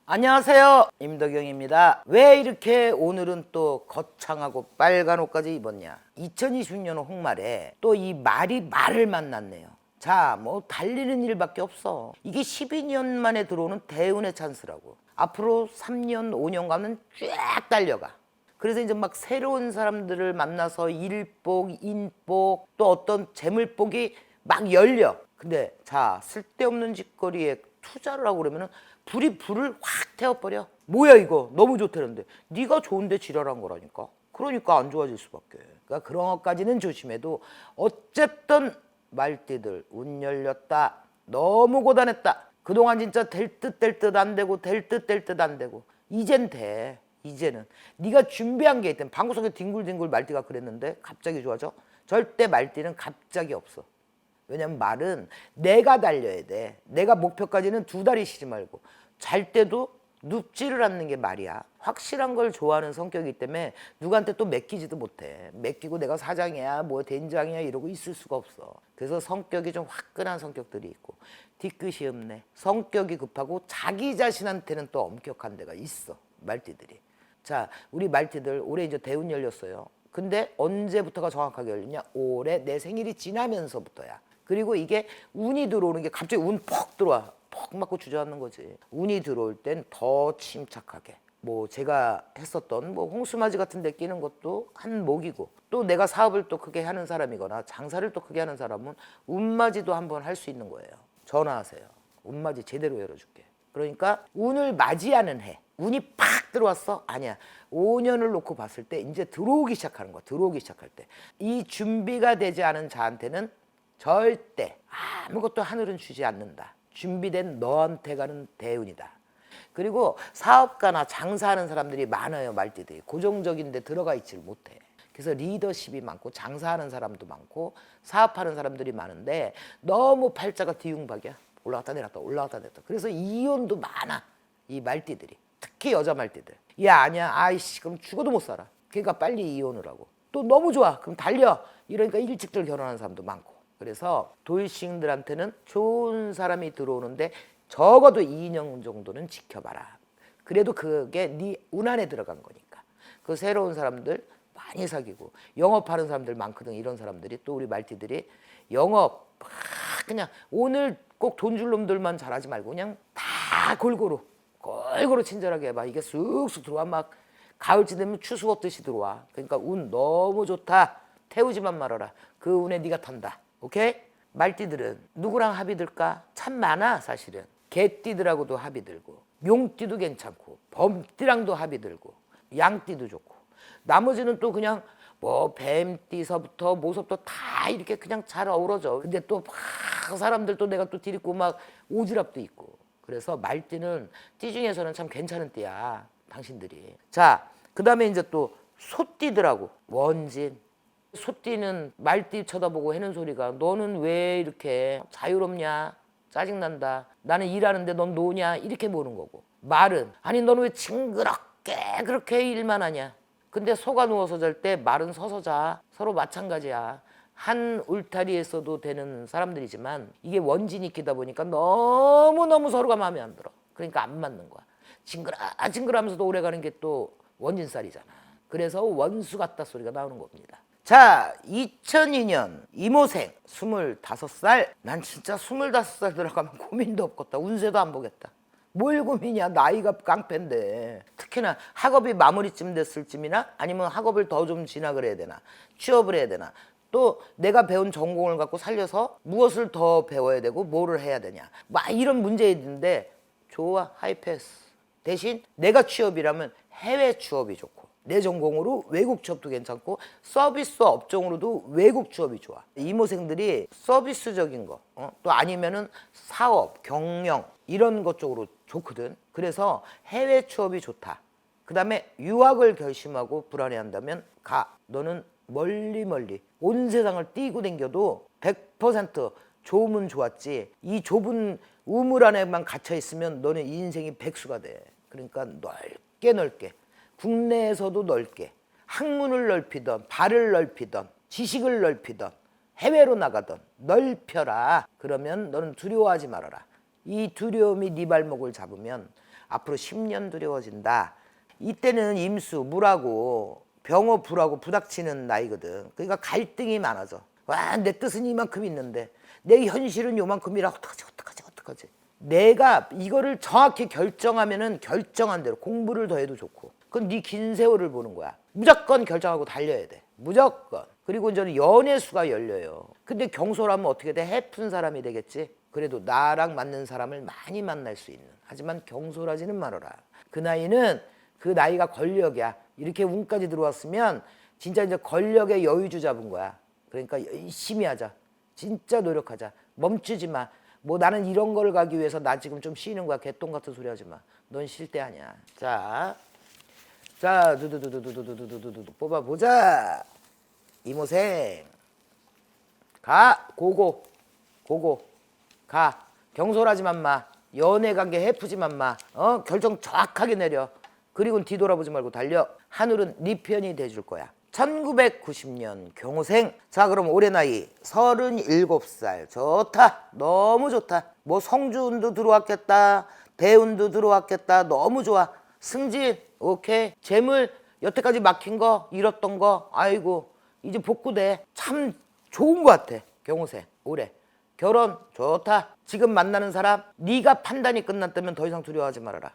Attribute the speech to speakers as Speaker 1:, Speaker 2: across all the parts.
Speaker 1: 안녕하세요, 임덕영입니다. 왜 이렇게 오늘은 또 거창하고 빨간 옷까지 입었냐? 2026년 홍말에 또 이 말을 만났네요. 자, 뭐 달리는 일밖에 없어. 이게 12년 만에 들어오는 대운의 찬스라고. 앞으로 3년 5년간은 쫙 달려가. 그래서 이제 막 새로운 사람들을 만나서 일복, 인복, 또 어떤 재물복이 막 열려. 근데 자, 쓸데없는 짓거리에 투자를 하고 그러면은 불을 확 태워버려. 뭐야 이거 너무 좋다는데 네가 좋은데 지랄한 거라니까. 그러니까 안 좋아질 수밖에. 그러니까 그런 것까지는 조심해도 어쨌든 말띠들 운 열렸다. 너무 고단했다. 그동안 진짜 될 듯 될 듯 안 되고 될 듯 될 듯 안 되고 이젠 돼. 이제는 네가 준비한 게 있든 방구석에 뒹굴뒹굴 말띠가 그랬는데 갑자기 좋아져? 절대 말띠는 갑자기 없어. 왜냐면 말은 내가 달려야 돼. 내가 목표까지는 2다리 쉬지 말고 잘 때도 눕지를 않는 게 말이야. 확실한 걸 좋아하는 성격이기 때문에 누구한테 또 맡기지도 못해. 맡기고 내가 사장이야 뭐 된장이야 이러고 있을 수가 없어. 그래서 성격이 좀 화끈한 성격들이 있고 뒤끝이 없네. 성격이 급하고 자기 자신한테는 또 엄격한 데가 있어. 말띠들이. 자, 우리 말띠들 올해 이제 대운 열렸어요. 근데 언제부터가 정확하게 열리냐? 올해 내 생일이 지나면서부터야. 그리고 이게 운이 들어오는 게 갑자기 운 퍽 들어와. 퍽 맞고 주저앉는 거지. 운이 들어올 땐 더 침착하게. 뭐 제가 했었던 뭐 홍수맞이 같은 데 끼는 것도 한 목이고 또 내가 사업을 또 크게 하는 사람이거나 장사를 또 크게 하는 사람은 운맞이도 한번 할 수 있는 거예요. 전화하세요. 운맞이 제대로 열어줄게. 그러니까 운을 맞이하는 해. 운이 팍 들어왔어? 아니야. 5년을 놓고 봤을 때 이제 들어오기 시작하는 거야. 들어오기 시작할 때. 이 준비가 되지 않은 자한테는 절대 아무것도 하늘은 주지 않는다. 준비된 너한테 가는 대운이다. 그리고 사업가나 장사하는 사람들이 많아요. 말띠들이. 고정적인 데 들어가 있지를 못해. 그래서 리더십이 많고 장사하는 사람도 많고 사업하는 사람들이 많은데 너무 팔자가 뒤웅박이야. 올라갔다 내렸다 올라갔다 내렸다. 그래서 이혼도 많아. 이 말띠들이. 특히 여자 말띠들. 야 아니야 아이씨 그럼 죽어도 못 살아. 그러니까 빨리 이혼을 하고 또 너무 좋아 그럼 달려 이러니까 일찍들 결혼하는 사람도 많고. 그래서 돌싱들한테는 좋은 사람이 들어오는데 적어도 2년 정도는 지켜봐라. 그래도 그게 네 운 안에 들어간 거니까. 그 새로운 사람들 많이 사귀고 영업하는 사람들 많거든. 이런 사람들이 또 우리 말띠들이 영업 막 그냥 오늘 꼭 돈 줄 놈들만 잘하지 말고 그냥 다 골고루 친절하게 해봐. 이게 쑥쑥 들어와. 막 가을쯤 되면 추수 없듯이 들어와. 그러니까 운 너무 좋다. 태우지만 말아라. 그 운에 네가 탄다. 오케이? 말띠들은 누구랑 합이 들까? 참 많아 사실은. 개띠들하고도 합이 들고 용띠도 괜찮고 범띠랑도 합이 들고 양띠도 좋고 나머지는 또 그냥 뭐 뱀띠서부터 모섭도 다 이렇게 그냥 잘 어우러져. 근데 또 막 사람들 또 내가 또 디리고 막 오지랖도 있고. 그래서 말띠는 띠 중에서는 참 괜찮은 띠야 당신들이. 자, 그 다음에 이제 또 소띠들하고 원진. 소띠는 말띠 쳐다보고 하는 소리가 너는 왜 이렇게 자유롭냐? 짜증난다. 나는 일하는데 넌 노냐? 이렇게 보는 거고. 말은 아니 너는 왜 징그럽게 그렇게 일만 하냐? 근데 소가 누워서 잘 때 말은 서서 자. 서로 마찬가지야. 한 울타리에서도 되는 사람들이지만 이게 끼다 보니까 너무너무 서로가 마음에 안 들어. 그러니까 안 맞는 거야. 징그러하면서도 오래 가는 게 또 원진살이잖아. 그래서 원수 같다 소리가 나오는 겁니다. 자, 2002년 이모생 25살. 난 진짜 25살 들어가면 고민도 없겠다. 운세도 안 보겠다. 뭘 고민이야. 나이가 깡패인데. 특히나 학업이 마무리쯤 됐을 쯤이나 아니면 학업을 더 좀 진학을 해야 되나 취업을 해야 되나 또 내가 배운 전공을 갖고 살려서 무엇을 더 배워야 되고 뭐를 해야 되냐 막 이런 문제인데 좋아. 하이패스. 대신 내가 취업이라면 해외 취업이 좋고 내 전공으로 외국 취업도 괜찮고 서비스 업종으로도 외국 취업이 좋아. 이모생들이 서비스적인 거 또 아니면은 사업, 경영 이런 것 쪽으로 좋거든. 그래서 해외 취업이 좋다. 그 다음에 유학을 결심하고 불안해한다면 가. 너는 멀리 온 세상을 뛰고 댕겨도 100% 좋으면 좋았지 이 좁은 우물 안에만 갇혀 있으면 너는 인생이 백수가 돼. 그러니까 넓게 국내에서도 넓게 학문을 넓히던 발을 넓히던 지식을 넓히던 해외로 나가던 넓혀라. 그러면 너는 두려워하지 말아라. 이 두려움이 네 발목을 잡으면 앞으로 10년 두려워진다. 이때는 임수, 물하고 병호, 불하고 부닥치는 나이거든. 그러니까 갈등이 많아져. 와, 내 뜻은 이만큼 있는데 내 현실은 요만큼이라 어떡하지. 내가 이거를 정확히 결정하면은 결정한 대로 공부를 더 해도 좋고, 그건 네 긴 세월을 보는 거야. 무조건 결정하고 달려야 돼. 무조건. 그리고 이제는 연애 수가 열려요. 근데 경솔하면 어떻게 돼? 해픈 사람이 되겠지. 그래도 나랑 맞는 사람을 많이 만날 수 있는. 하지만 경솔하지는 말아라. 그 나이는 그 나이가 권력이야. 이렇게 운까지 들어왔으면 진짜 이제 권력의 여유주 잡은 거야. 그러니까 열심히 하자. 진짜 노력하자. 멈추지 마. 뭐 나는 이런 걸 가기 위해서 나 지금 좀 쉬는 거야. 개똥 같은 소리 하지 마. 넌 쉴 때 아니야. 자, 두두두두두두두두두두 뽑아보자. 이모생 가. 고고 가. 경솔하지만 마. 연애관계 해프지만 마. 결정 정확하게 내려. 그리고는 뒤돌아보지 말고 달려. 하늘은 네 편이 돼줄 거야. 1990년 경호생. 자, 그럼 올해 나이 37살. 좋다. 너무 좋다. 뭐 성주운도 들어왔겠다. 대운도 들어왔겠다. 너무 좋아. 승진 오케이. 재물 여태까지 막힌 거 잃었던 거 아이고 이제 복구돼. 참 좋은 것 같아. 경호생 올해. 결혼 좋다. 지금 만나는 사람 네가 판단이 끝났다면 더 이상 두려워하지 말아라.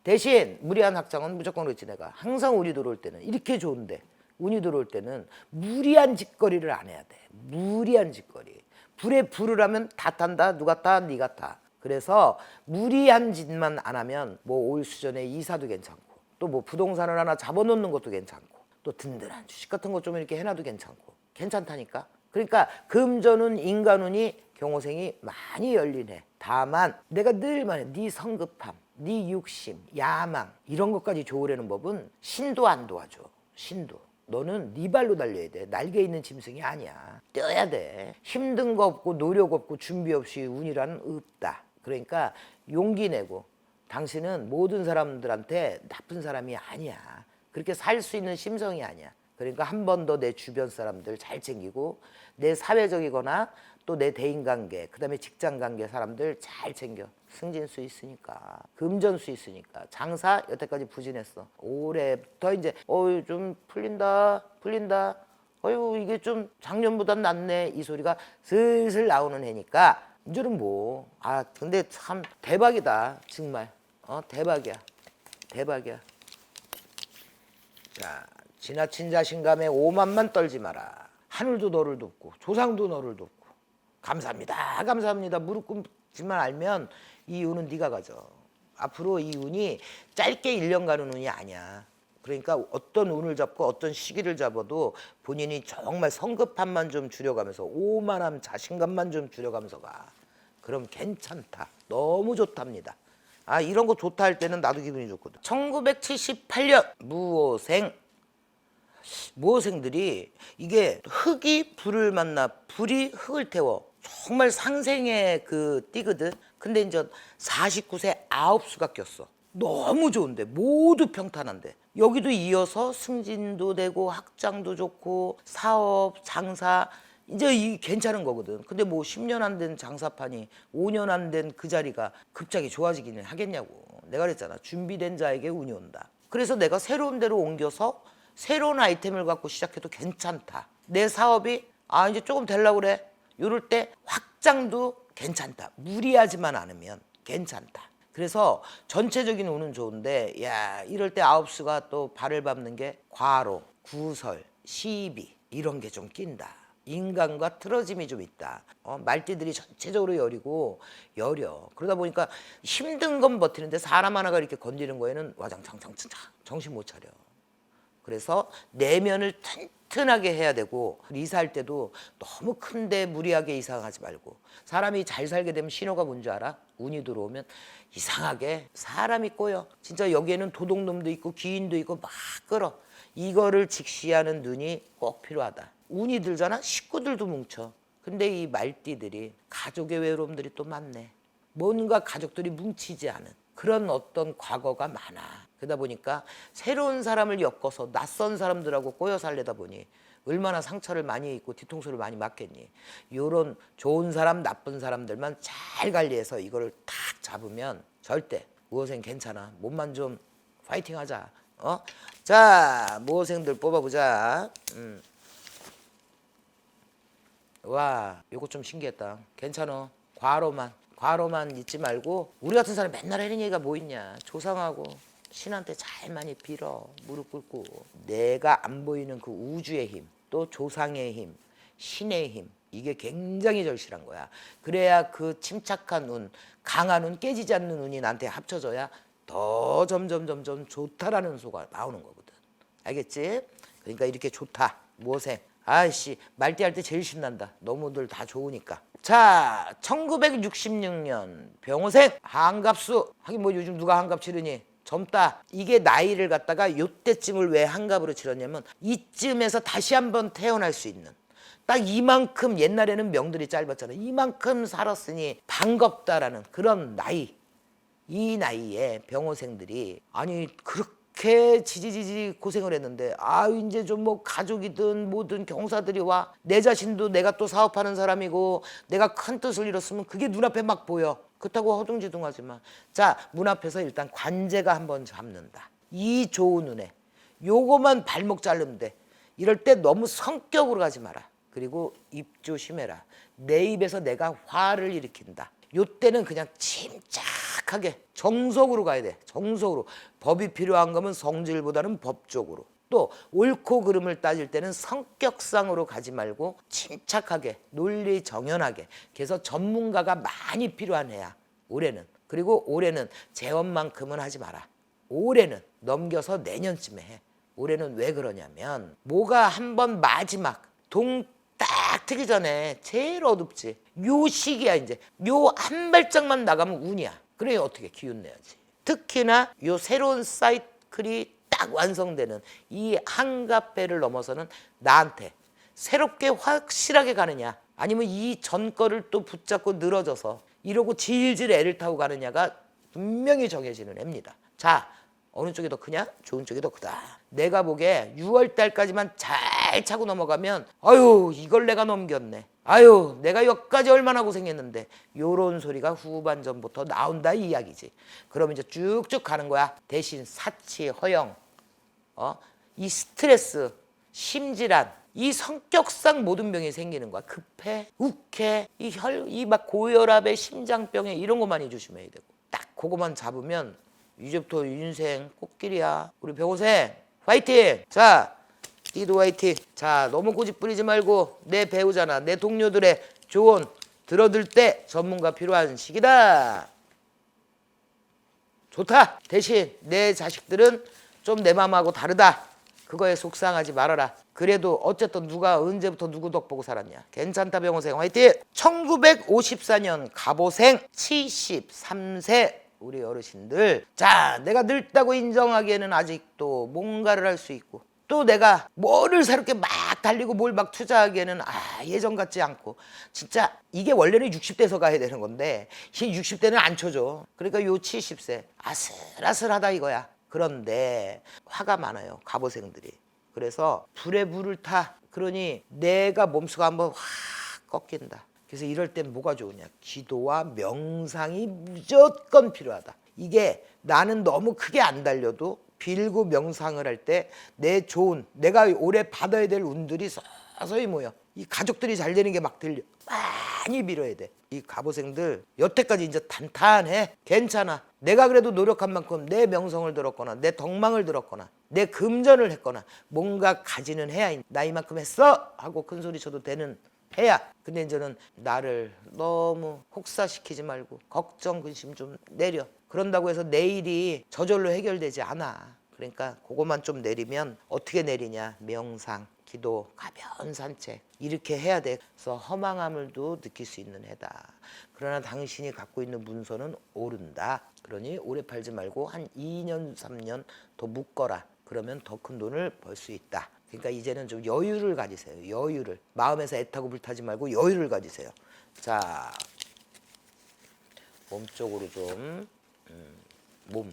Speaker 1: 대신 무리한 확장은 무조건 그렇지. 내가 항상 운이 들어올 때는 이렇게 좋은데 운이 들어올 때는 무리한 짓거리를 안 해야 돼. 무리한 짓거리. 불에 불을 하면 다 탄다. 누가 타? 네가 타. 그래서 무리한 짓만 안 하면 뭐 올 수전에 이사도 괜찮고 또 뭐 부동산을 하나 잡아놓는 것도 괜찮고 또 든든한 주식 같은 거 좀 이렇게 해놔도 괜찮고 괜찮다니까. 그러니까 금전운 인간운이 경호생이 많이 열리네. 다만 내가 늘 말해. 네 성급함, 네 욕심, 야망 이런 것까지 좋으려는 법은 신도 안 도와줘. 신도. 너는 네 발로 달려야 돼. 날개 있는 짐승이 아니야. 뛰어야 돼. 힘든 거 없고 노력 없고 준비 없이 운이라는 없다. 그러니까 용기 내고 당신은 모든 사람들한테 나쁜 사람이 아니야. 그렇게 살 수 있는 심성이 아니야. 그러니까 한 번 더 내 주변 사람들 잘 챙기고 내 사회적이거나 또 내 대인관계 그다음에 직장관계 사람들 잘 챙겨. 승진 수 있으니까 금전 수 있으니까. 장사 여태까지 부진했어. 올해부터 이제 좀 풀린다. 어유 이게 좀 작년보단 낫네. 이 소리가 슬슬 나오는 해니까 이제는 뭐 근데 참 대박이다. 정말 대박이야. 자, 지나친 자신감에 오만만 떨지 마라. 하늘도 너를 돕고 조상도 너를 돕고 감사합니다. 무릎 꿇지만 알면 이 운은 네가 가져. 앞으로 이 운이 짧게 1년 가는 운이 아니야. 그러니까 어떤 운을 잡고 어떤 시기를 잡아도 본인이 정말 성급함만 좀 줄여가면서 오만함 자신감만 좀 줄여가면서 가. 그럼 괜찮다. 너무 좋답니다. 이런 거 좋다 할 때는 나도 기분이 좋거든. 1978년 무호생들이 이게 흙이 불을 만나 불이 흙을 태워. 정말 상생의 그 띠거든. 근데 이제 49세 9수가 꼈어. 너무 좋은데 모두 평탄한데 여기도 이어서 승진도 되고 학장도 좋고 사업 장사 이제 이 괜찮은 거거든. 근데 뭐 10년 안 된 장사판이 5년 안 된 그 자리가 갑자기 좋아지기는 하겠냐고. 내가 그랬잖아. 준비된 자에게 운이 온다. 그래서 내가 새로운 데로 옮겨서 새로운 아이템을 갖고 시작해도 괜찮다. 내 사업이 이제 조금 되려고 그래. 이럴 때 확장도 괜찮다. 무리하지만 않으면 괜찮다. 그래서 전체적인 운은 좋은데 이럴 때 9수가 또 발을 밟는 게 과로, 구설, 시비 이런 게 좀 낀다. 인간과 틀어짐이 좀 있다. 말띠들이 전체적으로 여리고 여려. 그러다 보니까 힘든 건 버티는데 사람 하나가 이렇게 건드리는 거에는 와장창창 정신 못 차려. 그래서 내면을 튼튼하게 해야 되고 이사할 때도 너무 큰데 무리하게 이사하지 말고 사람이 잘 살게 되면 신호가 뭔지 알아? 운이 들어오면 이상하게 사람이 꼬여. 진짜 여기에는 도둑놈도 있고 귀인도 있고 막 끌어. 이거를 직시하는 눈이 꼭 필요하다. 운이 들잖아? 식구들도 뭉쳐. 근데 이 말띠들이 가족의 외로움들이 또 많네. 뭔가 가족들이 뭉치지 않은 그런 어떤 과거가 많아. 그러다 보니까 새로운 사람을 엮어서 낯선 사람들하고 꼬여 살려다 보니 얼마나 상처를 많이 입고 뒤통수를 많이 맞겠니. 이런 좋은 사람 나쁜 사람들만 잘 관리해서 이거를 탁 잡으면 절대 모호생 괜찮아. 몸만 좀 파이팅 하자. 자, 모호생들 뽑아보자. 와, 요거 좀 신기했다. 괜찮아. 과로만 잊지 말고, 우리 같은 사람 맨날 하는 얘기가 뭐 있냐. 조상하고 신한테 잘 많이 빌어. 무릎 꿇고. 내가 안 보이는 그 우주의 힘, 또 조상의 힘, 신의 힘, 이게 굉장히 절실한 거야. 그래야 그 침착한 운, 강한 운, 깨지지 않는 운이 나한테 합쳐져야 더 점점 좋다라는 소가 나오는 거거든. 알겠지? 그러니까 이렇게 좋다. 모생. 아이씨, 말띠할 때 제일 신난다. 너무들 다 좋으니까. 자, 1966년 병호생 한갑수. 하긴 뭐 요즘 누가 한갑 치르니? 젊다. 이게 나이를 갖다가 요때쯤을 왜 한갑으로 치렀냐면 이쯤에서 다시 한번 태어날 수 있는, 딱 이만큼, 옛날에는 명들이 짧았잖아. 이만큼 살았으니 반갑다라는 그런 나이. 이 나이에 병호생들이 아니 그렇게 지지지지 고생을 했는데, 이제 좀 뭐 가족이든 뭐든 경사들이 와. 내 자신도 내가 또 사업하는 사람이고 내가 큰 뜻을 이뤘으면 그게 눈앞에 막 보여. 그렇다고 허둥지둥하지 마. 자, 문 앞에서 일단 관제가 한번 잡는다. 이 좋은 눈에 요거만 발목 자르면 돼. 이럴 때 너무 성격으로 가지 마라. 그리고 입 조심해라. 내 입에서 내가 화를 일으킨다. 요때는 그냥 침착하게 정석으로 가야 돼. 정석으로. 법이 필요한 거면 성질보다는 법적으로. 또 옳고 그름을 따질 때는 성격상으로 가지 말고 침착하게, 논리 정연하게. 그래서 전문가가 많이 필요한 해야 올해는. 그리고 올해는 재원만큼은 하지 마라. 올해는 넘겨서 내년쯤에 해. 올해는 왜 그러냐면 뭐가 한번 마지막 동 딱 트기 전에 제일 어둡지. 요 시기야. 이제 요 한 발짝만 나가면 운이야. 그래 어떻게 기운 내야지. 특히나 요 새로운 사이클이 딱 완성되는 이 한갑배를 넘어서는 나한테 새롭게 확실하게 가느냐, 아니면 이 전 거를 또 붙잡고 늘어져서 이러고 질질 애를 타고 가느냐가 분명히 정해지는 해입니다. 자, 어느 쪽이 더 크냐? 좋은 쪽이 더 크다. 내가 보기에 6월 달까지만 잘 차고 넘어가면 아유 이걸 내가 넘겼네. 아유 내가 여기까지 얼마나 고생했는데, 요런 소리가 후반전부터 나온다 이 이야기지. 그러면 이제 쭉쭉 가는 거야. 대신 사치, 허영, 이 스트레스, 심질환, 이 성격상 모든 병이 생기는 거야. 급해, 욱해, 이 막 고혈압에 심장병에 이런 거 많이 조심해야 되고. 딱 그거만 잡으면 이제부터 인생 꽃길이야. 우리 병호생 화이팅! 자, 니도 화이팅! 자, 너무 고집 부리지 말고 내 배우잖아. 내 동료들의 조언 들어들 때 전문가 필요한 시기다. 좋다. 대신 내 자식들은 좀 내 맘하고 다르다. 그거에 속상하지 말아라. 그래도 어쨌든 누가 언제부터 누구 덕 보고 살았냐. 괜찮다 병호생 화이팅! 1954년 갑오생 73세 우리 어르신들. 자, 내가 늙다고 인정하기에는 아직도 뭔가를 할 수 있고, 또 내가 뭐를 새롭게 막 달리고 뭘 막 투자하기에는 예전 같지 않고. 진짜 이게 원래는 60대에서 가야 되는 건데 이 60대는 안 쳐줘. 그러니까 요 70세 아슬아슬하다 이거야. 그런데 화가 많아요 갑오생들이. 그래서 불에 물을 타. 그러니 내가 몸수가 한번 확 꺾인다. 그래서 이럴 땐 뭐가 좋으냐. 기도와 명상이 무조건 필요하다. 이게 나는 너무 크게 안 달려도 빌고 명상을 할 때 내 좋은, 내가 올해 받아야 될 운들이 서서히 모여. 이 가족들이 잘 되는 게 막 들려. 많이 빌어야 돼. 이 갑오생들 여태까지 이제 탄탄해. 괜찮아. 내가 그래도 노력한 만큼 내 명성을 들었거나 내 덕망을 들었거나 내 금전을 했거나 뭔가 가지는 해야 나 이만큼 했어 하고 큰 소리 쳐도 되는 해야. 근데 이제는 나를 너무 혹사시키지 말고 걱정 근심 좀 내려. 그런다고 해서 내일이 저절로 해결되지 않아. 그러니까 그것만 좀 내리면 어떻게 내리냐. 명상, 기도, 가벼운 산책 이렇게 해야 돼. 그래서 허망함을도 느낄 수 있는 해다. 그러나 당신이 갖고 있는 문서는 오른다. 그러니 오래 팔지 말고 한 2년 3년 더 묶어라. 그러면 더 큰 돈을 벌 수 있다. 그러니까 이제는 좀 여유를 가지세요. 여유를. 마음에서 애타고 불타지 말고 여유를 가지세요. 자, 몸 쪽으로 좀 몸.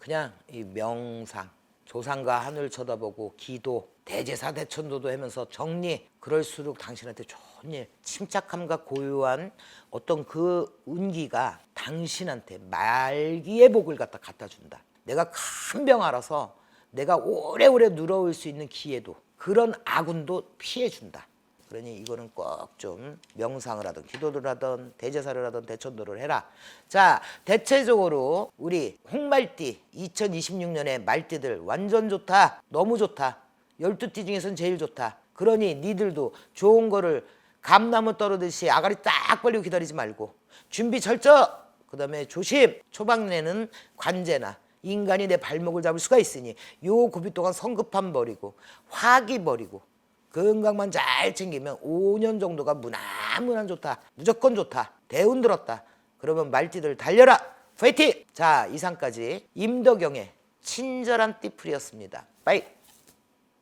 Speaker 1: 그냥 이 명상, 조상과 하늘 쳐다보고 기도, 대제사 대천도도 하면서 정리. 그럴수록 당신한테 좋은 일, 침착함과 고요한 어떤 그 운기가 당신한테 말기의 복을 갖다 준다. 내가 큰 병 알아서 내가 오래오래 누러올 수 있는 기회도, 그런 아군도 피해준다. 그러니 이거는 꼭 좀 명상을 하든 기도를 하든 대제사를 하든 대천도를 해라. 자, 대체적으로 우리 홍말띠 2026년에 말띠들 완전 좋다. 너무 좋다. 12띠 중에서는 제일 좋다. 그러니 니들도 좋은 거를 감나무 떨어듯이 아가리 딱 벌리고 기다리지 말고 준비 철저. 그 다음에 조심. 초반에는 관제나 인간이 내 발목을 잡을 수가 있으니 요 고비 동안 성급함 버리고 화기 버리고 건강만 잘 챙기면 5년 정도가 무난무난 좋다. 무조건 좋다. 대운 들었다. 그러면 말띠들 달려라. 파이팅! 자, 이상까지 임덕영의 친절한 띠풀이었습니다. 빠이.